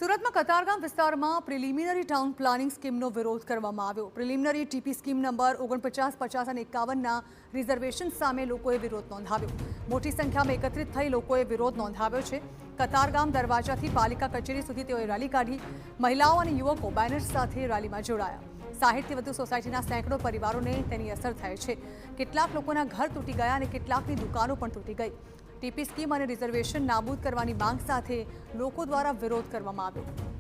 સુરતમાં કતારગામ વિસ્તારમાં preliminary town planning સ્કીમનો વિરોધ કરવામાં આવ્યો। પ્રિલિમિનરી ટીપી સ્કીમ નંબર 49, 50 અને 51ના રિઝર્વેશન સામે લોકોએ વિરોધ નોંધાવ્યો। મોટી સંખ્યામાં એકત્રિત થઈ લોકોએ વિરોધ નોંધાવ્યો છે। કતારગામ દરવાજાથી પાલિકા કચેરી સુધી તેઓએ રેલી કાઢી। મહિલાઓ અને યુવકો બેનર્સ સાથે રેલીમાં જોડાયા। 60થી વધુ સોસાયટીના સેંકડો પરિવારોને તેની અસર થઈ છે। કેટલાક લોકોના ઘર તૂટી ગયા અને કેટલાકની દુકાનો પણ તૂટી ગઈ। ટીપી સ્કીમ અને રિઝર્વેશન નાબૂદ કરવાની માંગ સાથે લોકો દ્વારા વિરોધ કરવામાં આવ્યો।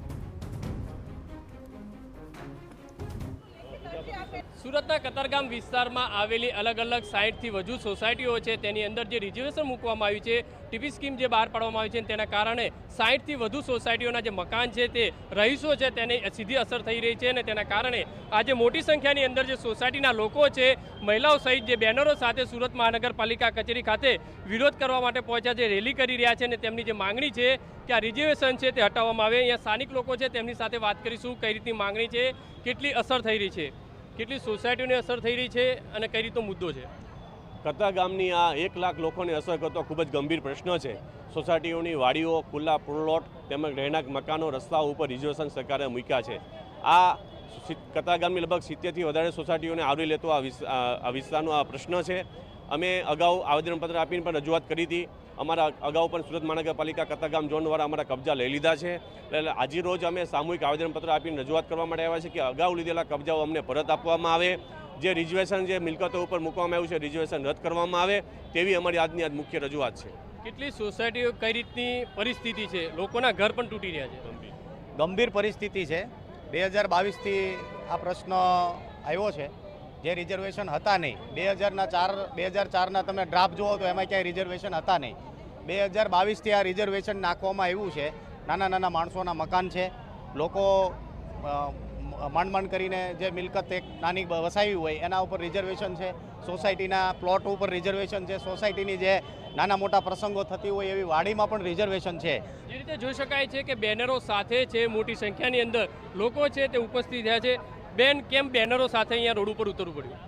સુરતના કતારગામ વિસ્તારમાં આવેલી અલગ અલગ 60થી વધુ સોસાયટીઓ છે તેની અંદર જે રિઝર્વેશન મૂકવામાં આવ્યું છે, ટીપી સ્કીમ જે બહાર પાડવામાં આવી છે તેના કારણે 60થી વધુ સોસાયટીઓના જે મકાન છે તે રહીશો છે તેને સીધી અસર થઈ રહી છે અને તેના કારણે આજે મોટી સંખ્યાની અંદર જે સોસાયટીના લોકો છે, મહિલાઓ સહિત જે બેનરો સાથે સુરત મહાનગરપાલિકા કચેરી ખાતે વિરોધ કરવા માટે પહોંચ્યા છે, રેલી કરી રહ્યા છે અને તેમની જે માંગણી છે કે આ રિઝર્વેશન છે તે હટાવવામાં આવે। અહીંયા સ્થાનિક લોકો છે તેમની સાથે વાત કરીશું, કઈ રીતની માંગણી છે, કેટલી અસર થઈ રહી છે, કેટલી સોસાયટીઓને અસર થઈ રહી છે અને કઈ રીતનો મુદ્દો છે। કતારગામની આ 1 લાખ લોકોને અસર કરતો ખૂબ જ ગંભીર પ્રશ્ન છે। સોસાયટીઓની વાડીઓ, ખુલ્લા પ્લોટ તેમજ રહેણાંક મકાનો, રસ્તાઓ ઉપર રિઝર્વેશન સરકારે મૂક્યા છે। આ કતારગામની લગભગ 70થી વધારે સોસાયટીઓને આવરી લેતો આ વિસ્તારનો આ પ્રશ્ન છે। અમે અગાઉ આવેદનપત્ર આપીને પણ રજૂઆત કરી હતી। અમારા અગાઉ પણ સુરત મહાનગરપાલિકા કતારગામ ઝોન દ્વારા અમારા કબજા લઈ લીધા છે। એટલે આજે રોજ અમે સામૂહિક આવેદનપત્ર આપીને રજૂઆત કરવા માટે આવ્યા છે કે અગાઉ લીધેલા કબજાઓ અમને પરત આપવામાં આવે। જે રિઝર્વેશન જે મિલકતો ઉપર મૂકવામાં આવ્યું છે રિઝર્વેશન રદ કરવામાં આવે તેવી અમારી આજની મુખ્ય રજૂઆત છે। કેટલી સોસાયટીઓ કઈ રીતની પરિસ્થિતિ છે, લોકોના ઘર પણ તૂટી રહ્યા છે? ગંભીર પરિસ્થિતિ છે। 2022થી આ પ્રશ્ન આવ્યો છે। જે રિઝર્વેશન હતા નહીં, 2004ના તમે ડ્રાફ્ટ જુઓ તો એમાં ક્યાંય રિઝર્વેશન હતા નહીં। 2022થી આ રિઝર્વેશન નાખવામાં આવ્યું છે। નાના નાના માણસોના મકાન છે, લોકો માંડ કરીને જે મિલકત એક નાની વસાવી હોય એના ઉપર રિઝર્વેશન છે। સોસાયટીના પ્લોટ ઉપર રિઝર્વેશન છે। સોસાયટીની જે નાના મોટા પ્રસંગો થતી હોય એવી વાડીમાં પણ રિઝર્વેશન છે। જે રીતે જોઈ શકાય છે કે બેનરો સાથે છે, મોટી સંખ્યાની અંદર લોકો છે તે ઉપસ્થિત થયા છે। બેન, કેમ બેનરો સાથે અહીંયા રોડ ઉપર ઉતરવું પડ્યું?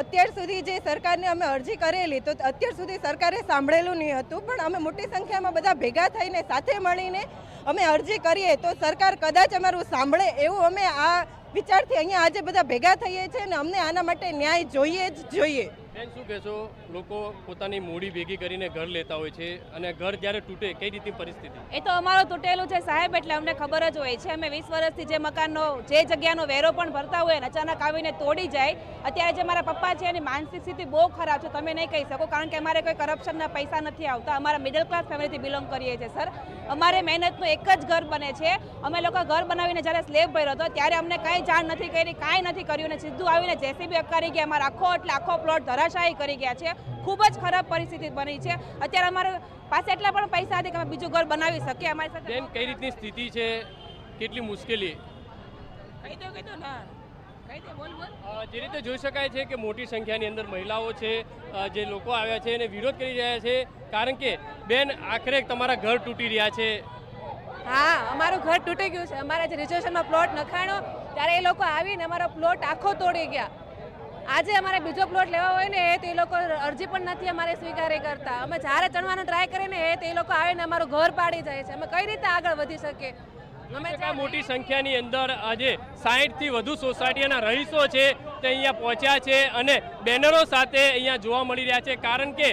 અત્યાર સુધી જે સરકારને અમે અરજી કરેલી તો અત્યાર સુધી સરકારે સાંભળેલું નહીં હતું, પણ અમે મોટી સંખ્યામાં બધા ભેગા થઈને સાથે મળીને અમે અરજી કરીએ તો સરકાર કદાચ અમારું સાંભળે એવું અમે આ વિચારથી અહીંયા આજે બધા ભેગા થઈએ છીએ અને અમને આના માટે ન્યાય જોઈએ જ જોઈએ। બેન, શું કહેશો? લોકો પોતાની મૂડી ભેગી કરીને ઘર લેતા હોય છે અને ઘર જ્યારે તૂટે કઈ રીતની પરિસ્થિતિ? એ તો અમારું તૂટેલું છે સાહેબ, એટલે અમને ખબર જ હોય છે। અમે 20 વર્ષથી જે મકાનનો જે જગ્યાનો વેરો પણ ભરતા હોય અને અચાનક આવીને તોડી જાય। અત્યારે જે મારા પપ્પા છે એની માનસિક સ્થિતિ બહુ ખરાબ છે, તમે નહીં કહી શકો, કારણ કે અમારે કોઈ કરપ્શનના પૈસા નથી આવતા। અમારા મિડલ ક્લાસ ફેમિલીથી બિલોંગ કરીએ છીએ સર। અમારે મહેનતનું એક જ ઘર બને છે। અમે લોકો ઘર બનાવીને જ્યારે સ્લેબ ભર્યો હતો ત્યારે અમને કાંઈ જાણ નથી કરી, કાંઈ નથી કર્યું અને સીધું આવીને જેસીબી અકારી ગયા। અમારા આખો પ્લોટ ધરાશાયી કરી ગયા છે। ખૂબ જ ખરાબ પરિસ્થિતિ બની છે। અત્યારે અમારી પાસે એટલા પણ પૈસા નથી કે અમે બીજું ઘર બનાવી શકીએ। અમારી સાથે બેન, કઈ રીતની સ્થિતિ છે, કેટલી મુશ્કેલી? કહી દો ના, કહી દે, બોલ બોલ। જે રીતે જોઈ શકાય છે કે મોટી સંખ્યાની અંદર મહિલાઓ છે, જે લોકો આવ્યા છે અને વિરોધ કરી રહ્યા છે, કારણ કે બેન આખરે તમારા ઘર તૂટી રહ્યા છે। હા, અમારું ઘર તૂટી ગયું છે। અમારે જે રિઝર્વેશનમાં પ્લોટ નખાણો ત્યારે એ લોકો આવીને અમારો પ્લોટ આખો તોડી ગયા। આજે અમારે બીજો પ્લોટ લેવા હોય ને તો એ લોકો અરજી પણ નથી અમારે સ્વીકારી કરતા। અમે જ્યારે ચણવાનો ટ્રાય કરીને તો એ લોકો આવીને અમારું ઘર પાડી જાય છે। અમે કઈ રીતે આગળ વધી શકીએ? અમે મોટી સંખ્યાની અંદર આજે 60થી વધુ સોસાયટીના રહીશો છે તે અહીંયા પહોંચ્યા છે અને બેનરો સાથે અહીંયા જોવા મળી રહ્યા છે, કારણ કે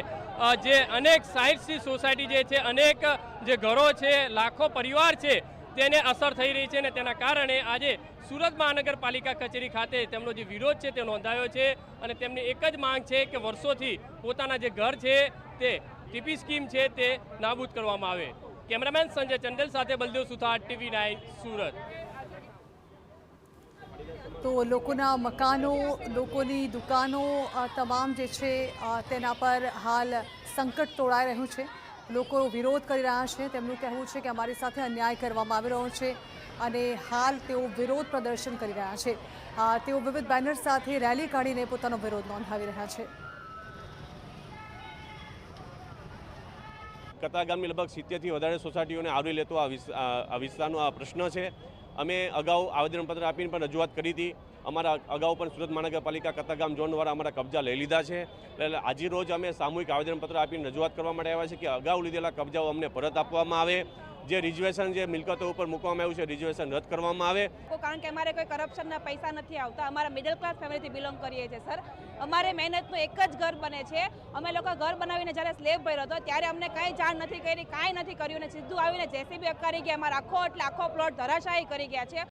જે અનેક 60 સોસાયટી જે છે, અનેક જે ઘરો છે, લાખો પરિવાર છે તેને અસર થઈ રહી છે અને તેના કારણે આજે સુરત મહાનગરપાલિકા કચેરી ખાતે તેમનો જે વિરોધ છે તે નોંધાયો છે અને તેમની એક જ માંગ છે કે વર્ષોથી પોતાના જે ઘર છે તે ટીપી સ્કીમ છે તે નાબૂદ કરવામાં આવે। કેમેરામેન સંજય ચંદેલ સાથે બલદેવ સુથાર, TV9 સુરત। તો લોકોના મકાનો, લોકોની દુકાનો તમામ જે છે તેના પર હાલ સંકટ તોડાઈ રહ્યું છે। લોકો વિરોધ કરી રહ્યા છે। તેમનું કહેવું છે કે અમારી સાથે અન્યાય કરવામાં આવી રહ્યો છે અને હાલ તેઓ વિરોધ પ્રદર્શન કરી રહ્યા છે। તેઓ વિવિધ બેનર સાથે રેલી કાઢીને પોતાનો વિરોધ નોંધાવી રહ્યા છે। કતારગામની લગભગ 70થી વધારે સોસાયટીઓને આવરી લેતો આ વિસ્તારનો આ પ્રશ્ન છે। અમે અગાઉ આવેદનપત્ર આપીને પણ રજૂઆત કરી હતી। અમારા અગાઉ પણ સુરત મહાનગરપાલિકા કતારગામ ઝોન દ્વારા અમારા કબજા લઈ લીધા છે। એટલે આજે રોજ અમે સામૂહિક આવેદનપત્ર આપીને રજૂઆત કરવા માટે આવ્યા છે કે અગાઉ લીધેલા કબજાઓ અમને પરત આપવામાં આવે। જે રિઝર્વેશન જે મિલકતો ઉપર મૂકવામાં આવ્યું છે રિઝર્વેશન રદ કરવામાં આવે. કારણ કે અમારે કોઈ કરપ્શનના પૈસા નથી આવતા. અમારા મિડલ ક્લાસ ફેમિલીથી બિલોંગ કરીએ છીએ સર. અમારે મહેનતનું એક જ ઘર બને છે. અમે લોકો ઘર બનાવીને જ્યારે સ્લેબ ભર્યો હતો ત્યારે અમને કાંઈ જાણ નથી કરી, કાંઈ નથી કર્યું, અને સીધું આવીને જેસીબી અકારી ગયા. અમારા આખો પ્લોટ ધરાશાયી કરી ગયા છે.